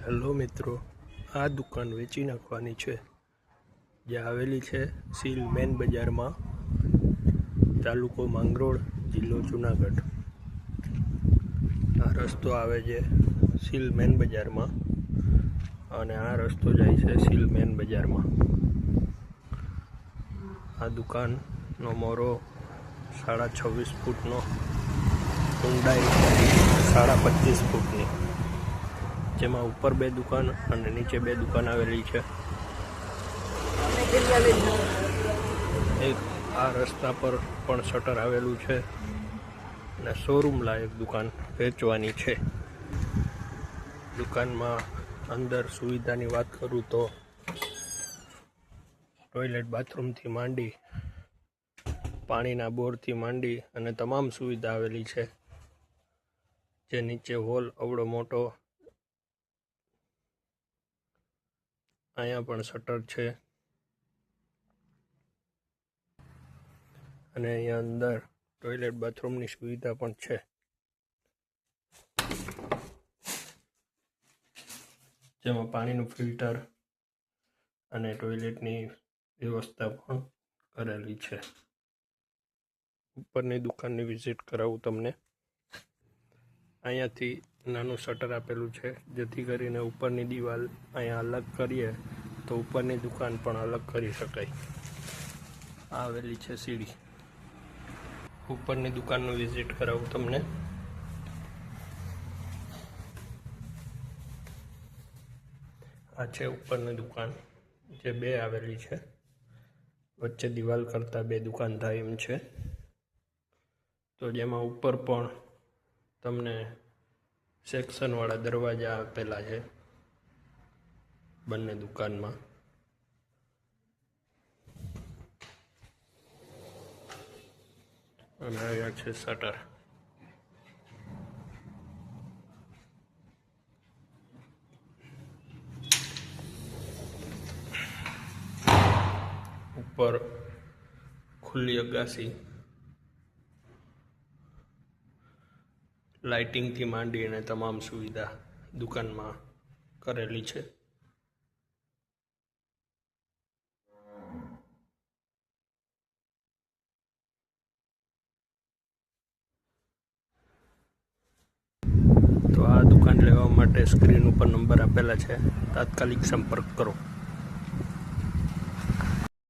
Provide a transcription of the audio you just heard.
Hello મિત્રો, આ દુકાન વેચી નાખવાની છે, જે આવેલી છે સીલ મેન બજારમાં, તાલુકો માંગરોળ, જિલ્લો જુનાગઢ। આ રસ્તો આવે છે સીલ મેન બજારમાં અને આ રસ્તો જાય છે સીલ મેન બજારમાં। આ દુકાનનો મોરો 26.5 ફૂટનો, ઊંડાઈ 25.5 ફૂટની, જેમાં ઉપર 2 દુકાન અને નીચે 2 દુકાન આવેલી છે। એક આ રસ્તા પર પણ શટર આવેલું છે અને શોરૂમ લાયક દુકાન વેચવાની છે। દુકાનમાં અંદર સુવિધાની વાત કરું તો ટોયલેટ બાથરૂમથી માંડી, પાણીના બોરથી માંડી અને તમામ સુવિધા આવેલી છે। જે નીચે હોલ અવડો મોટો, અહીંયા પણ શટર છે અને અહીંયા અંદર ટોયલેટ બાથરૂમની સુવિધા પણ છે। જેમાં પાણીનું ફિલ્ટર અને ટોયલેટની વ્યવસ્થા પણ કરેલી છે। ઉપરની દુકાનની વિઝિટ કરાવું તમને। અહીંયાથી નાનું શટર આપેલું છે, જેથી કરીને ઉપરની દિવાલ અહીંયા અલગ કરીએ તો ઉપરની દુકાન પણ અલગ કરી શકાય। આ આવેલી છે સીડી। ઉપરની દુકાનનું વિઝિટ કરાવું તમને। આ છે ઉપરની દુકાન, જે 2 આવેલી છે, વચ્ચે દિવાલ કરતાં 2 દુકાન થાય એમ છે। તો જેમાં ઉપર પણ તમને સેક્શનવાળા દરવાજા આપેલા છે બંને દુકાનમાં। અને અહીંયા છે શટર। ઉપર ખુલ્લી અગાસી, લાઇટિંગથી માંડી અને તમામ સુવિધા દુકાનમાં કરેલી છે। તો આ દુકાન લેવા માટે સ્ક્રીન ઉપર નંબર આપેલા છે, તાત્કાલિક સંપર્ક કરો।